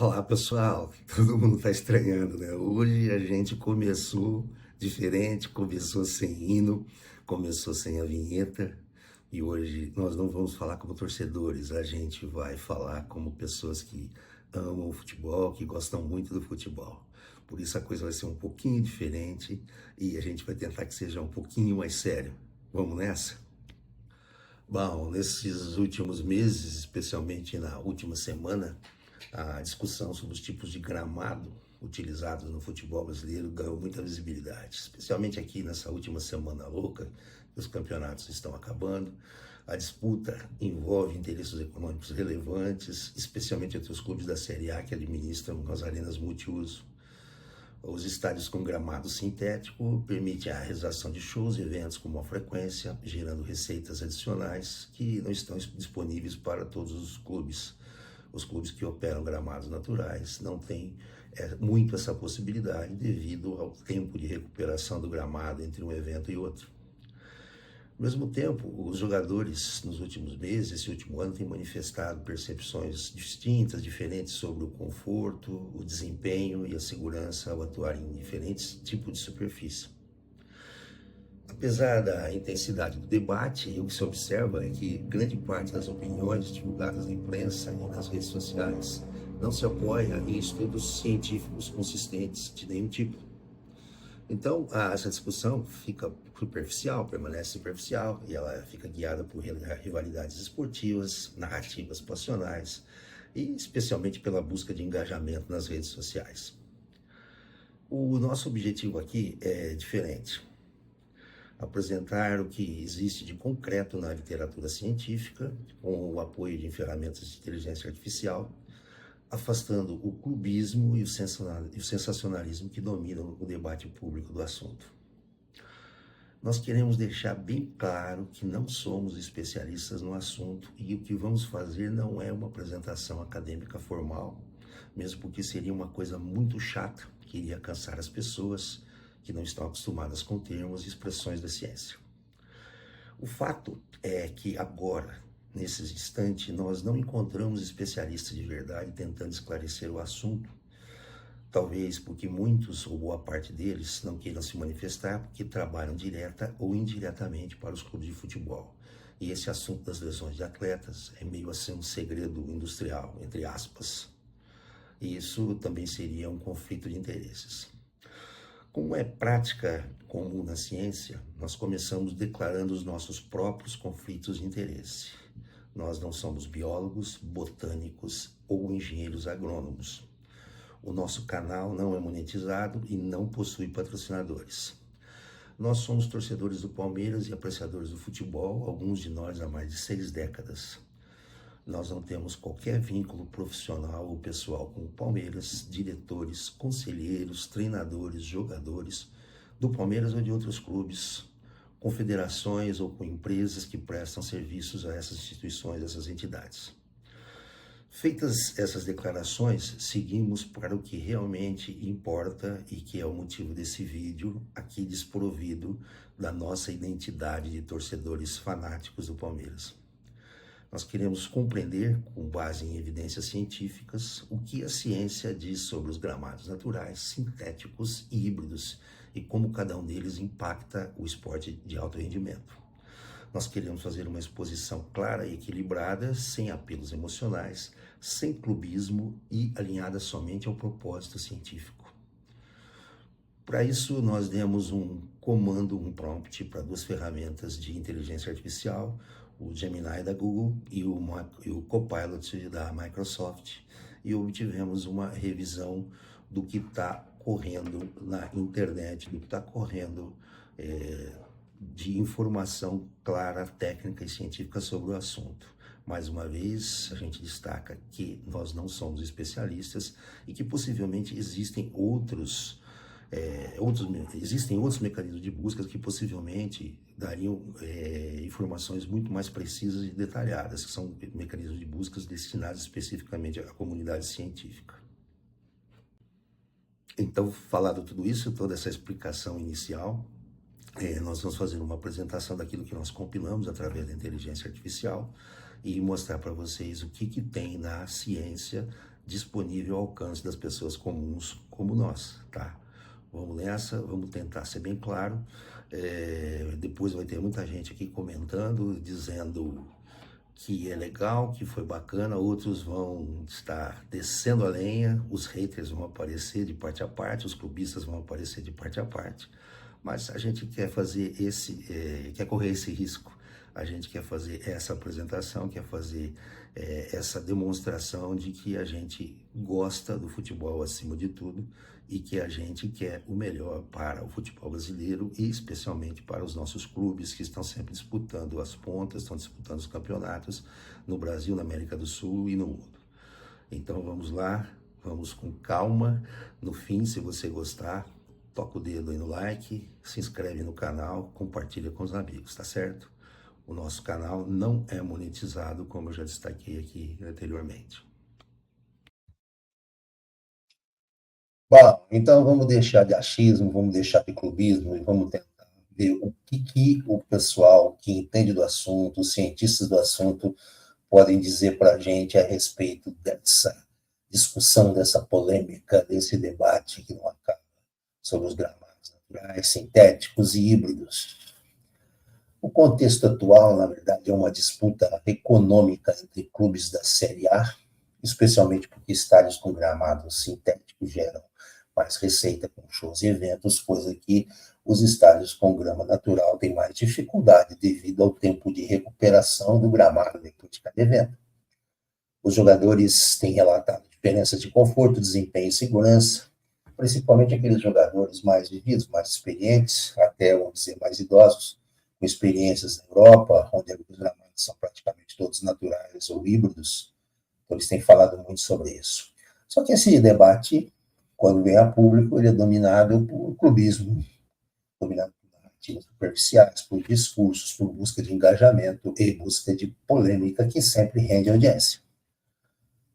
Olá pessoal, todo mundo está estranhando, né? Hoje a gente começou diferente, começou sem hino, começou sem a vinheta e hoje nós não vamos falar como torcedores, a gente vai falar como pessoas que amam o futebol, que gostam muito do futebol. Por isso a coisa vai ser um pouquinho diferente e a gente vai tentar que seja um pouquinho mais sério. Vamos nessa? Bom, nesses últimos meses, especialmente na última semana, a discussão sobre os tipos de gramado utilizados no futebol brasileiro ganhou muita visibilidade, especialmente aqui nessa última semana louca, que os campeonatos estão acabando. A disputa envolve interesses econômicos relevantes, especialmente entre os clubes da Série A que administram as arenas multiuso. Os estádios com gramado sintético permitem a realização de shows e eventos com maior frequência, gerando receitas adicionais que não estão disponíveis para todos os clubes. Os clubes que operam gramados naturais não têm muito essa possibilidade devido ao tempo de recuperação do gramado entre um evento e outro. Ao mesmo tempo, os jogadores nos últimos meses, esse último ano, têm manifestado percepções distintas, diferentes sobre o conforto, o desempenho e a segurança ao atuar em diferentes tipos de superfície. Apesar da intensidade do debate, o que se observa é que grande parte das opiniões divulgadas na imprensa e nas redes sociais não se apoia em estudos científicos consistentes de nenhum tipo. Então, essa discussão fica superficial, permanece superficial, e ela fica guiada por rivalidades esportivas, narrativas passionais e especialmente pela busca de engajamento nas redes sociais. O nosso objetivo aqui é diferente. Apresentar o que existe de concreto na literatura científica, com o apoio de ferramentas de inteligência artificial, afastando o clubismo e o sensacionalismo que dominam o debate público do assunto. Nós queremos deixar bem claro que não somos especialistas no assunto e o que vamos fazer não é uma apresentação acadêmica formal, mesmo porque seria uma coisa muito chata que iria cansar as pessoas que não estão acostumadas com termos e expressões da ciência. O fato é que agora, nesse instante, nós não encontramos especialistas de verdade tentando esclarecer o assunto, talvez porque muitos, ou boa parte deles, não queiram se manifestar porque trabalham direta ou indiretamente para os clubes de futebol. E esse assunto das lesões de atletas é meio assim um segredo industrial, entre aspas. E isso também seria um conflito de interesses. Como é prática comum na ciência, nós começamos declarando os nossos próprios conflitos de interesse. Nós não somos biólogos, botânicos ou engenheiros agrônomos. O nosso canal não é monetizado e não possui patrocinadores. Nós somos torcedores do Palmeiras e apreciadores do futebol, alguns de nós há mais de 6 décadas. Nós não temos qualquer vínculo profissional ou pessoal com o Palmeiras, diretores, conselheiros, treinadores, jogadores do Palmeiras ou de outros clubes, confederações ou com empresas que prestam serviços a essas instituições, essas entidades. Feitas essas declarações, seguimos para o que realmente importa e que é o motivo desse vídeo, aqui desprovido da nossa identidade de torcedores fanáticos do Palmeiras. Nós queremos compreender, com base em evidências científicas, o que a ciência diz sobre os gramados naturais, sintéticos e híbridos e como cada um deles impacta o esporte de alto rendimento. Nós queremos fazer uma exposição clara e equilibrada, sem apelos emocionais, sem clubismo e alinhada somente ao propósito científico. Para isso, nós demos um comando, um prompt para 2 ferramentas de inteligência artificial, o Gemini da Google e o Copilot da Microsoft, e obtivemos uma revisão do que está correndo na internet, do que está correndo de informação clara, técnica e científica sobre o assunto. Mais uma vez, a gente destaca que nós não somos especialistas e que possivelmente existem outros mecanismos de busca que possivelmente dariam informações muito mais precisas e detalhadas, que são mecanismos de busca destinados especificamente à comunidade científica. Então, falado tudo isso, toda essa explicação inicial, nós vamos fazer uma apresentação daquilo que nós compilamos através da inteligência artificial e mostrar para vocês o que tem na ciência disponível ao alcance das pessoas comuns como nós, tá? Vamos nessa, vamos tentar ser bem claro. Depois vai ter muita gente aqui comentando, dizendo que é legal, que foi bacana, outros vão estar descendo a lenha, os haters vão aparecer de parte a parte, os clubistas vão aparecer de parte a parte, mas a gente quer fazer quer correr esse risco, a gente quer fazer essa apresentação, quer fazer essa demonstração de que a gente gosta do futebol acima de tudo e que a gente quer o melhor para o futebol brasileiro e especialmente para os nossos clubes que estão sempre disputando as pontas, estão disputando os campeonatos no Brasil, na América do Sul e no mundo. Então vamos lá, vamos com calma. No fim, se você gostar, toca o dedo aí no like, se inscreve no canal, compartilha com os amigos, tá certo? O nosso canal não é monetizado, como eu já destaquei aqui anteriormente. Bom, então vamos deixar de achismo, vamos deixar de clubismo e vamos tentar ver o que o pessoal que entende do assunto, os cientistas do assunto, podem dizer para a gente a respeito dessa discussão, dessa polêmica, desse debate que não acaba sobre os gramados naturais, sintéticos e híbridos. O contexto atual, na verdade, é uma disputa econômica entre clubes da Série A, especialmente porque estádios com gramados sintéticos geram mais receita com shows e eventos, coisa que os estádios com grama natural têm mais dificuldade devido ao tempo de recuperação do gramado depois de cada evento. Os jogadores têm relatado diferenças de conforto, desempenho e segurança, principalmente aqueles jogadores mais vividos, mais experientes, até, vamos dizer, mais idosos, com experiências na Europa, onde os gramados são praticamente todos naturais ou híbridos. Então, eles têm falado muito sobre isso. Só que esse debate, quando vem a público, ele é dominado por clubismo, dominado por narrativas superficiais, por discursos, por busca de engajamento e busca de polêmica que sempre rende audiência.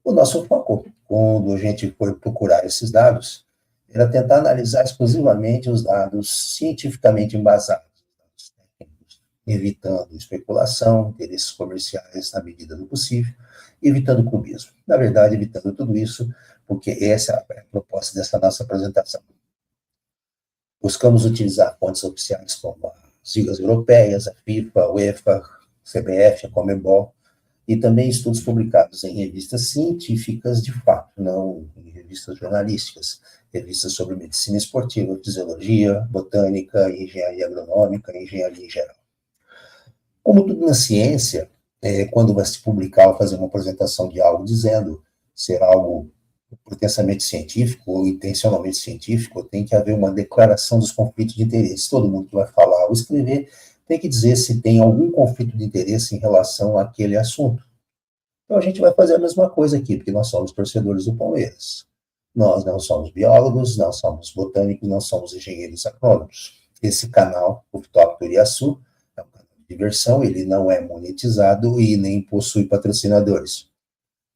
O nosso foco, quando a gente for procurar esses dados, era tentar analisar exclusivamente os dados cientificamente embasados, dados técnicos, evitando especulação, interesses comerciais na medida do possível, evitando clubismo. Na verdade, evitando tudo isso, porque essa é a proposta dessa nossa apresentação. Buscamos utilizar fontes oficiais como as ligas europeias, a FIFA, a UEFA, a CBF, a Conmebol, e também estudos publicados em revistas científicas de fato, não em revistas jornalísticas, revistas sobre medicina esportiva, fisiologia, botânica, engenharia agronômica, engenharia em geral. Como tudo na ciência, quando vai se publicar ou fazer uma apresentação de algo dizendo ser algo pretensamente científico ou intencionalmente científico, tem que haver uma declaração dos conflitos de interesse. Todo mundo que vai falar ou escrever tem que dizer se tem algum conflito de interesse em relação àquele assunto. Então a gente vai fazer a mesma coisa aqui, porque nós somos torcedores do Palmeiras. Nós não somos biólogos, não somos botânicos, não somos engenheiros agrônomos. Esse canal, o Top Turiaçu, é um canal de diversão, ele não é monetizado e nem possui patrocinadores.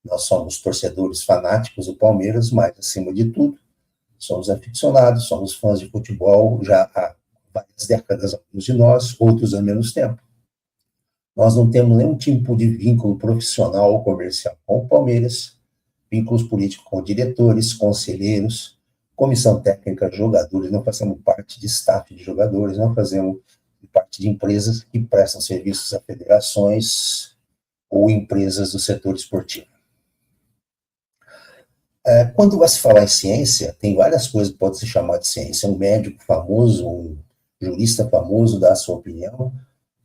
Nós somos torcedores fanáticos do Palmeiras, mas, acima de tudo, somos aficionados, somos fãs de futebol já há várias décadas, alguns de nós, outros há menos tempo. Nós não temos nenhum tipo de vínculo profissional ou comercial com o Palmeiras, vínculos políticos com diretores, conselheiros, comissão técnica, jogadores, não fazemos parte de staff de jogadores, não fazemos parte de empresas que prestam serviços a federações ou empresas do setor esportivo. Quando vai se falar em ciência, tem várias coisas que podem se chamar de ciência. Um médico famoso, um jurista famoso dá a sua opinião,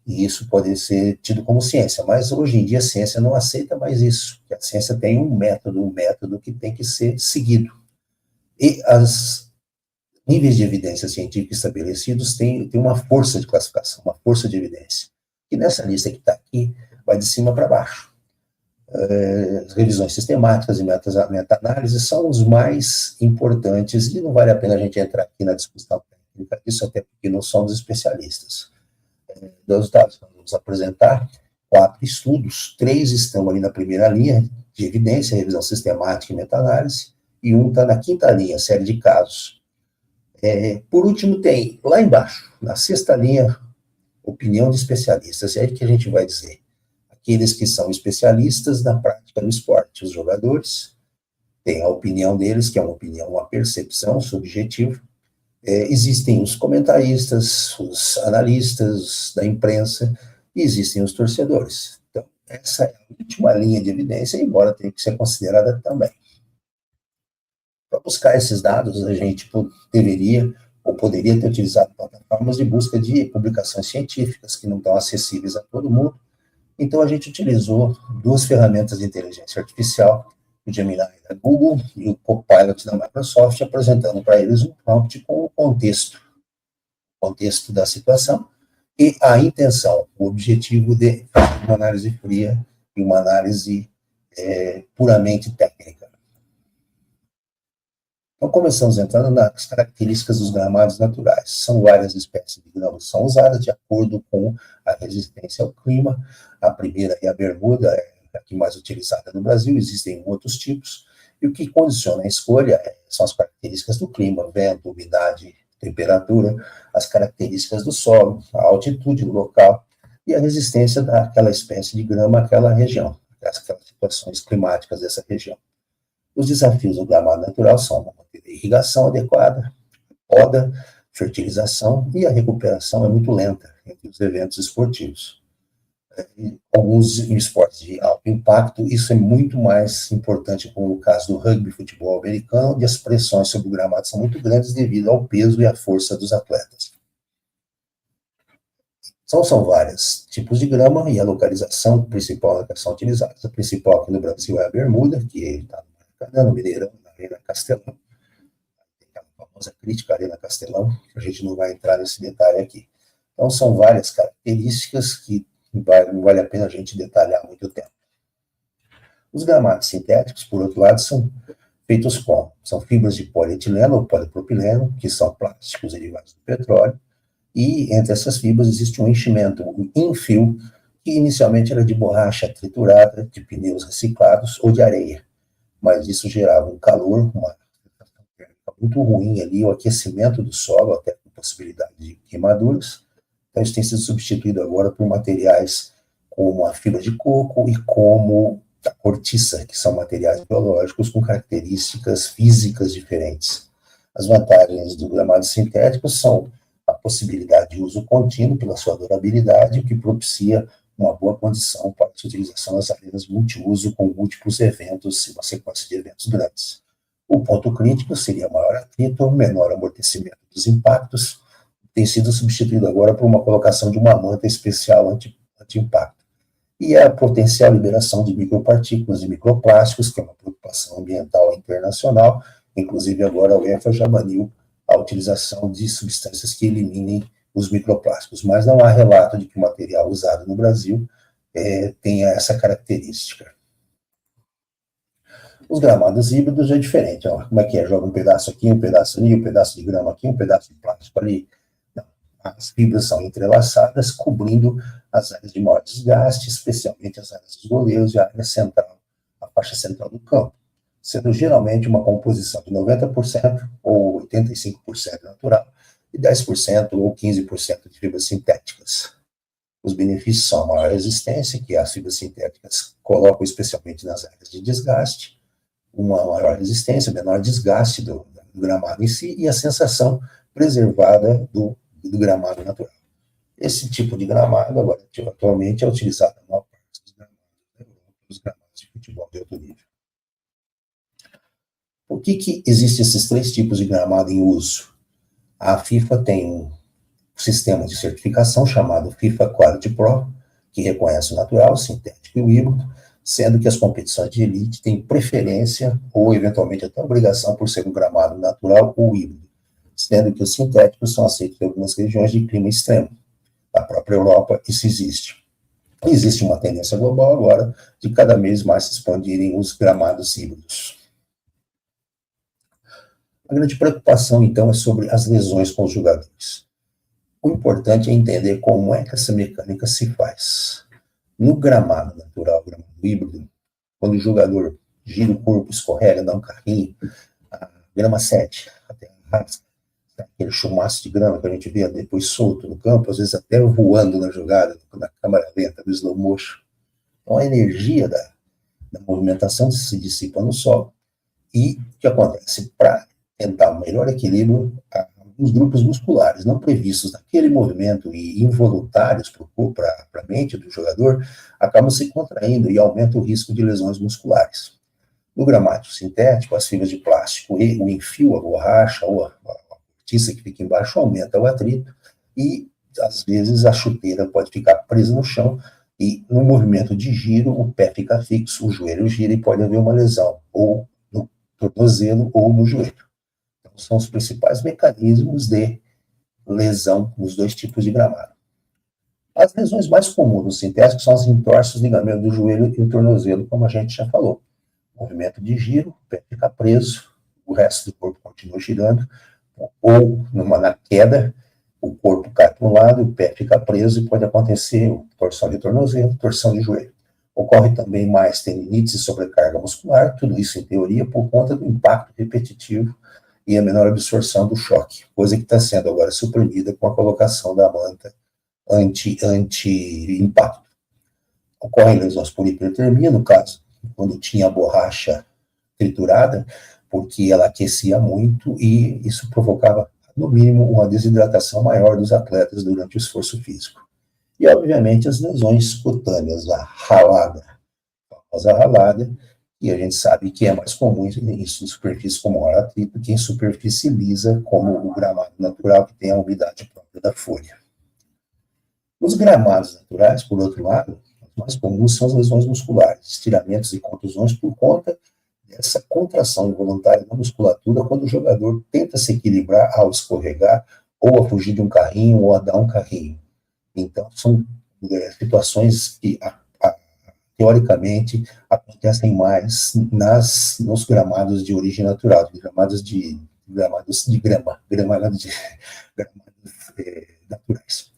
e isso pode ser tido como ciência, mas hoje em dia a ciência não aceita mais isso, porque a ciência tem um método que tem que ser seguido. E os níveis de evidência científica estabelecidos têm uma força de classificação, uma força de evidência. E nessa lista que está aqui, vai de cima para baixo. Revisões sistemáticas e meta-análises são os mais importantes, e não vale a pena a gente entrar aqui na discussão técnica disso, até porque não somos especialistas. Dos dados que nós vamos apresentar, 4 estudos, 3 estão ali na primeira linha de evidência, revisão sistemática e meta-análise, e um está na quinta linha, série de casos. Por último, tem lá embaixo, na sexta linha, opinião de especialistas, é aí que a gente vai dizer aqueles que são especialistas na prática do esporte, os jogadores, tem a opinião deles, que é uma opinião, uma percepção subjetiva. Existem os comentaristas, os analistas da imprensa, e existem os torcedores. Então, essa é a última linha de evidência, embora tenha que ser considerada também. Para buscar esses dados, a gente deveria ou poderia ter utilizado plataformas de busca de publicações científicas que não estão acessíveis a todo mundo. Então, a gente utilizou duas ferramentas de inteligência artificial, o Gemini da Google e o Copilot da Microsoft, apresentando para eles um prompt com o contexto da situação e a intenção, o objetivo de fazer uma análise fria e uma análise puramente técnica. Então, começamos entrando nas características dos gramados naturais. São várias espécies de grama que são usadas de acordo com a resistência ao clima. A primeira é a bermuda, a que mais utilizada no Brasil, existem outros tipos. E o que condiciona a escolha são as características do clima, vento, umidade, temperatura, as características do solo, a altitude do local e a resistência daquela espécie de grama àquela região, aquelas situações climáticas dessa região. Os desafios do gramado natural são manter a irrigação adequada, poda, fertilização, e a recuperação é muito lenta entre os eventos esportivos. Alguns esportes de alto impacto, isso é muito mais importante, como no caso do rugby, futebol americano, onde as pressões sobre o gramado são muito grandes devido ao peso e à força dos atletas. São vários tipos de grama e a localização principal que são utilizadas. A principal aqui no Brasil é a bermuda, que está no Mineirão, na Arena Castelão. Tem aquela famosa crítica à Arena Castelão, que a gente não vai entrar nesse detalhe aqui. Então, são várias características que não vale a pena a gente detalhar muito tempo. Os gramados sintéticos, por outro lado, são feitos com, são fibras de polietileno ou polipropileno, que são plásticos derivados do petróleo, e entre essas fibras existe um enchimento, um infio, que inicialmente era de borracha triturada, de pneus reciclados ou de areia, mas isso gerava um calor, uma sensação térmica muito ruim ali, o aquecimento do solo, até com possibilidade de queimaduras. Então isso tem sido substituído agora por materiais como a fibra de coco e como a cortiça, que são materiais biológicos com características físicas diferentes. As vantagens do gramado sintético são a possibilidade de uso contínuo pela sua durabilidade, o que propicia uma boa condição para a utilização das arenas multiuso com múltiplos eventos e uma sequência de eventos grandes. O ponto crítico seria maior atrito, menor amortecimento dos impactos, tem sido substituído agora por uma colocação de uma manta especial anti-impacto. E a potencial liberação de micropartículas e microplásticos, que é uma preocupação ambiental internacional, inclusive agora a UEFA já baniu a utilização de substâncias que eliminem os microplásticos, mas não há relato de que o material usado no Brasil tenha essa característica. Os gramados híbridos é diferente, ó. Como é que é? Joga um pedaço aqui, um pedaço ali, um pedaço de grama aqui, um pedaço de plástico ali. Não. As fibras são entrelaçadas, cobrindo as áreas de maior desgaste, especialmente as áreas dos goleiros e a área central, a faixa central do campo, sendo geralmente uma composição de 90% ou 85% natural, e 10% ou 15% de fibras sintéticas. Os benefícios são a maior resistência, que as fibras sintéticas colocam especialmente nas áreas de desgaste, uma maior resistência, menor desgaste do gramado em si, e a sensação preservada do gramado natural. Esse tipo de gramado, agora, atualmente, é utilizado na maior parte dos gramados de futebol de alto nível. Por que existem esses três tipos de gramado em uso? A FIFA tem um sistema de certificação chamado FIFA Quality Pro, que reconhece o natural, o sintético e o híbrido, sendo que as competições de elite têm preferência ou, eventualmente, até obrigação por ser um gramado natural ou híbrido, sendo que os sintéticos são aceitos em algumas regiões de clima extremo. Na própria Europa, isso existe. E existe uma tendência global agora de cada vez mais se expandirem os gramados híbridos. A grande preocupação, então, é sobre as lesões com os jogadores. O importante é entender como é que essa mecânica se faz. No gramado natural, gramado híbrido, quando o jogador gira o corpo, escorrega, dá um carrinho, a grama 7, até rasga, aquele chumaço de grama que a gente vê depois solto no campo, às vezes até voando na jogada, na câmera lenta, do slow motion. Então, a energia da movimentação se dissipa no solo, E o que acontece? Para tentar um melhor equilíbrio, os grupos musculares não previstos naquele movimento e involuntários para a mente do jogador acabam se contraindo e aumenta o risco de lesões musculares. No gramado sintético, as fibras de plástico e o enfio, a borracha ou a cortiça que fica embaixo aumenta o atrito e, às vezes, a chuteira pode ficar presa no chão e, no movimento de giro, o pé fica fixo, o joelho gira e pode haver uma lesão, ou no tornozelo ou no joelho. Então, são os principais mecanismos de lesão nos dois tipos de gramado. As lesões mais comuns no sintético são as entorses, ligamento do joelho e o tornozelo, como a gente já falou. Movimento de giro, o pé fica preso, o resto do corpo continua girando, ou na queda, o corpo cai para um lado, o pé fica preso e pode acontecer torção de tornozelo, torção de joelho. Ocorre também mais tendinites e sobrecarga muscular, tudo isso em teoria por conta do impacto repetitivo e a menor absorção do choque, coisa que está sendo agora suprimida com a colocação da manta anti-impacto. Ocorrem lesões por hipertermia, no caso, quando tinha a borracha triturada, porque ela aquecia muito e isso provocava, no mínimo, uma desidratação maior dos atletas durante o esforço físico. E, obviamente, as lesões cutâneas, a ralada, a famosa ralada, e a gente sabe que é mais comum em superfície com maior atrito que em superfície lisa, como o gramado natural, que tem a umidade própria da folha. Os gramados naturais, por outro lado, os mais comuns são as lesões musculares, estiramentos e contusões por conta dessa contração involuntária da musculatura quando o jogador tenta se equilibrar ao escorregar, ou a fugir de um carrinho, ou a dar um carrinho. Então, são situações que teoricamente, acontecem mais nos gramados de origem natural, gramados de grama, gramados naturais.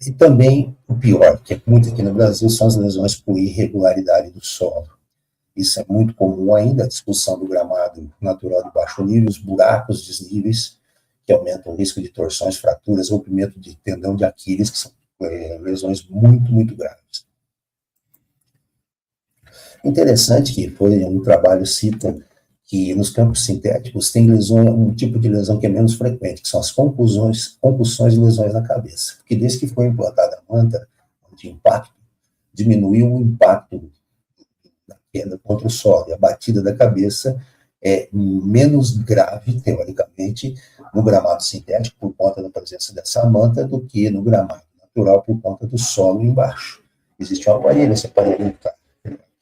E também, o pior, que é muito aqui no Brasil, são as lesões por irregularidade do solo. Isso é muito comum ainda, a discussão do gramado natural de baixo nível, os buracos, desníveis, que aumentam o risco de torções, fraturas, rompimento de tendão de Aquiles, que são lesões muito, muito graves. Interessante que foi um trabalho cita que nos campos sintéticos tem um tipo de lesão que é menos frequente, que são as concussões e lesões na cabeça. Porque desde que foi implantada a manta de impacto, diminuiu o impacto da queda contra o solo, e a batida da cabeça é menos grave, teoricamente, no gramado sintético, por conta da presença dessa manta, do que no gramado natural, por conta do solo embaixo. Existe um aparelho, esse aparelho está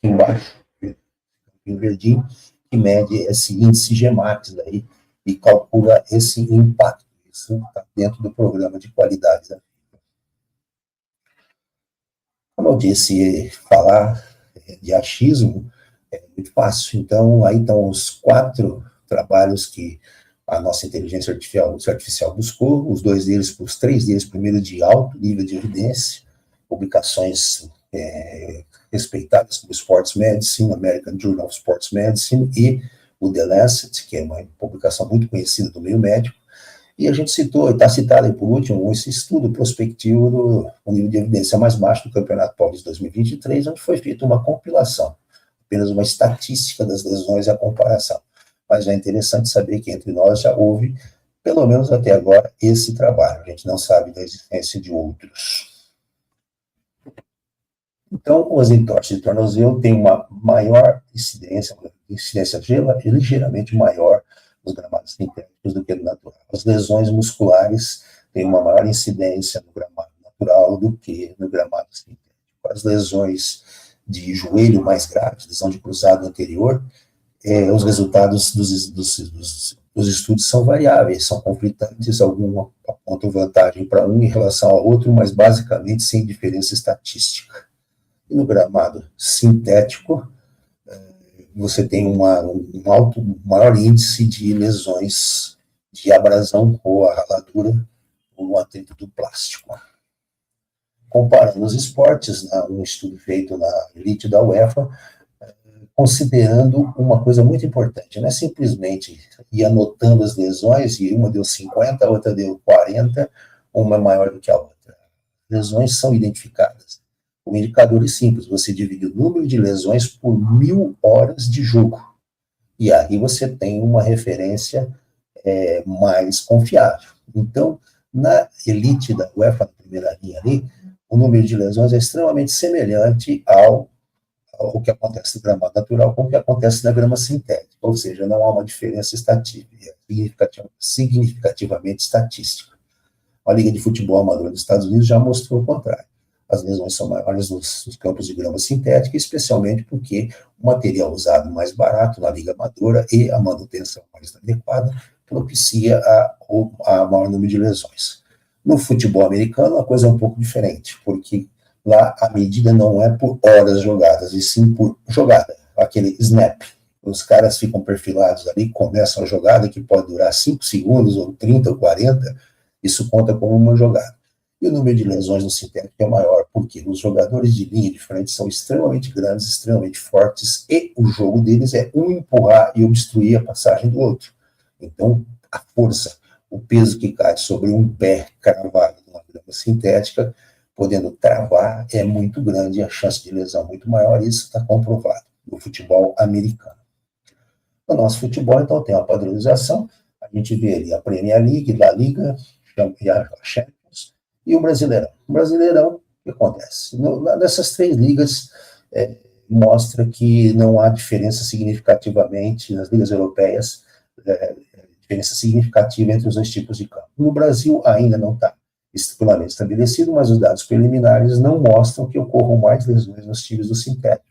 embaixo, em verdinho, que mede esse índice Gemax daí e calcula esse impacto. Isso está dentro do programa de qualidade da fibra. Como eu disse, falar de achismo é muito fácil. Então, aí estão os 4 trabalhos que a nossa inteligência artificial buscou, os 3 deles, primeiro de alto nível de evidência, publicações respeitadas como Sports Medicine, American Journal of Sports Medicine e o The Lancet, que é uma publicação muito conhecida do meio médico, e a gente citou, está citado aí por último, esse estudo prospectivo do nível de evidência mais baixo do Campeonato Paulista 2023, onde foi feita uma compilação, apenas uma estatística das lesões e a comparação. Mas é interessante saber que entre nós já houve, pelo menos até agora, esse trabalho. A gente não sabe da existência de outros. Então, os entorses de tornozelo têm uma maior incidência ligeiramente maior nos gramados sintéticos do que no natural. As lesões musculares têm uma maior incidência no gramado natural do que no gramado sintético. As lesões de joelho mais graves, lesão de cruzado anterior, os resultados dos estudos são variáveis, são conflitantes, alguns apontam vantagem para um em relação ao outro, mas basicamente sem diferença estatística. E no gramado sintético, você tem um maior índice de lesões de abrasão ou a raladura ou o atrito do plástico. Comparando os esportes, um estudo feito na elite da UEFA, considerando uma coisa muito importante, não é simplesmente ir anotando as lesões, e uma deu 50, a outra deu 40, uma é maior do que a outra. Lesões são identificadas com indicadores simples, você divide o número de lesões por 1000 horas de jogo. E aí você tem uma referência mais confiável. Então, na elite da UEFA, na primeira linha ali, o número de lesões é extremamente semelhante ao que acontece no gramado natural com o que acontece na grama sintética, ou seja, não há uma diferença significativamente estatística. A Liga de Futebol Amador dos Estados Unidos já mostrou o contrário. As lesões são maiores nos campos de grama sintética, especialmente porque o material usado mais barato na Liga Amadora e a manutenção mais adequada propicia a maior número de lesões. No futebol americano, a coisa é um pouco diferente, porque lá a medida não é por horas jogadas, e sim por jogada, aquele snap. Os caras ficam perfilados ali, começam a jogada, que pode durar 5 segundos, ou 30, ou 40, isso conta como uma jogada. E o número de lesões no sintético é maior, porque os jogadores de linha de frente são extremamente grandes, extremamente fortes, e o jogo deles é um empurrar e obstruir a passagem do outro. Então, a força, o peso que cai sobre um pé cravado numa grama sintética, podendo travar, é muito grande, a chance de lesão é muito maior, e isso está comprovado no futebol americano. No nosso futebol, então, tem uma padronização, a gente vê ali a Premier League, a Liga, e a Champions, e o Brasileirão. O Brasileirão, o que acontece? Nessas 3 ligas, mostra que não há diferença significativamente nas ligas europeias, diferença significativa entre os 2 tipos de campo. No Brasil, ainda não está estipulamente estabelecido, mas os dados preliminares não mostram que ocorram mais lesões nos times do sintético.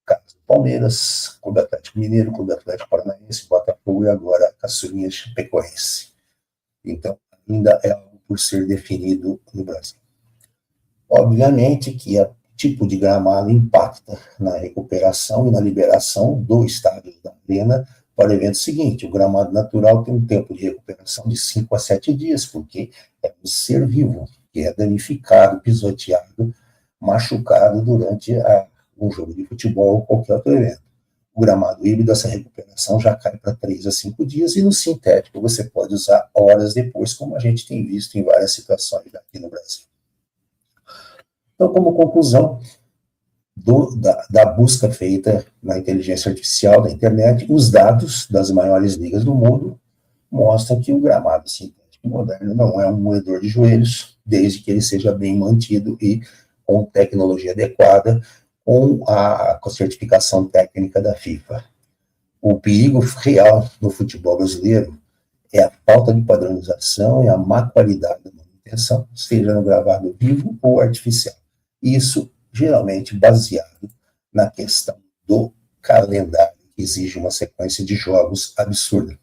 Caso do Palmeiras, Clube Atlético Mineiro, Clube Atlético Paranaense, Botafogo e agora a Caçulinha Chapecoense. Então, ainda é algo por ser definido no Brasil. Obviamente que o tipo de gramado impacta na recuperação e na liberação do estádio da arena para o evento seguinte. O gramado natural tem um tempo de recuperação de 5 a 7 dias, porque é um ser vivo que é danificado, pisoteado, machucado durante um jogo de futebol ou qualquer outro evento. O gramado híbrido, essa recuperação já cai para 3 a 5 dias, e no sintético você pode usar horas depois, como a gente tem visto em várias situações aqui no Brasil. Então, como conclusão da busca feita na inteligência artificial da internet, os dados das maiores ligas do mundo mostram que o gramado sintético moderno não é um moedor de joelhos, desde que ele seja bem mantido e com tecnologia adequada, com a certificação técnica da FIFA. O perigo real no futebol brasileiro é a falta de padronização e a má qualidade da manutenção, seja no gravado vivo ou artificial. Isso geralmente baseado na questão do calendário, que exige uma sequência de jogos absurda.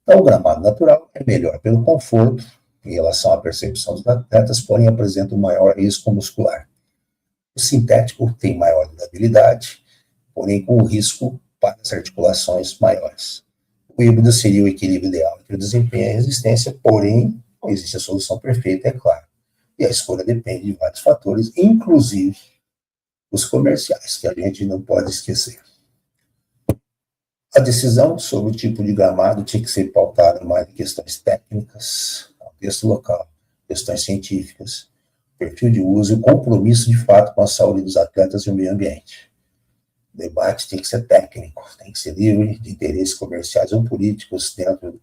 Então, o gramado natural é melhor pelo conforto, em relação à percepção dos atletas, porém apresenta um maior risco muscular. O sintético tem maior durabilidade, porém com risco para as articulações maiores. O híbrido seria o equilíbrio ideal entre o desempenho e a resistência, porém não existe a solução perfeita, é claro. E a escolha depende de vários fatores, inclusive os comerciais, que a gente não pode esquecer. A decisão sobre o tipo de gramado tinha que ser pautada mais em questões técnicas, contexto local, questões científicas, perfil de uso e o compromisso de fato com a saúde dos atletas e o meio ambiente. O debate tem que ser técnico, tem que ser livre de interesses comerciais ou políticos dentro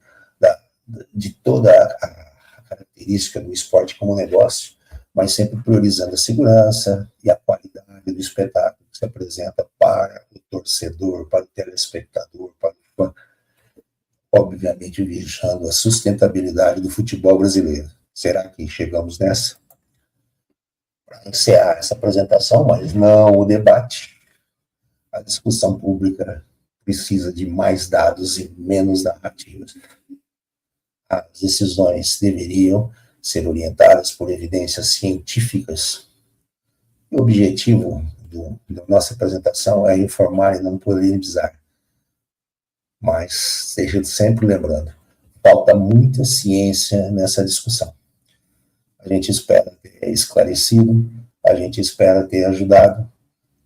de toda a característica do esporte como negócio, mas sempre priorizando a segurança e a qualidade do espetáculo que se apresenta para o torcedor, para o telespectador, para o fã, obviamente visando a sustentabilidade do futebol brasileiro. Será que chegamos nessa? Para encerrar essa apresentação, mas não o debate, a discussão pública precisa de mais dados e menos narrativas. As decisões deveriam ser orientadas por evidências científicas. O objetivo da nossa apresentação é informar e não polemizar. Mas seja sempre lembrando, falta muita ciência nessa discussão. A gente espera ter esclarecido, a gente espera ter ajudado,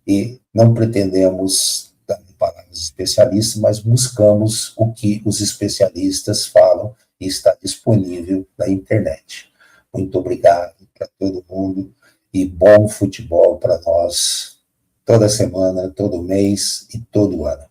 e não pretendemos dar palavras especialistas, mas buscamos o que os especialistas falam e está disponível na internet. Muito obrigado para todo mundo e bom futebol para nós toda semana, todo mês e todo ano.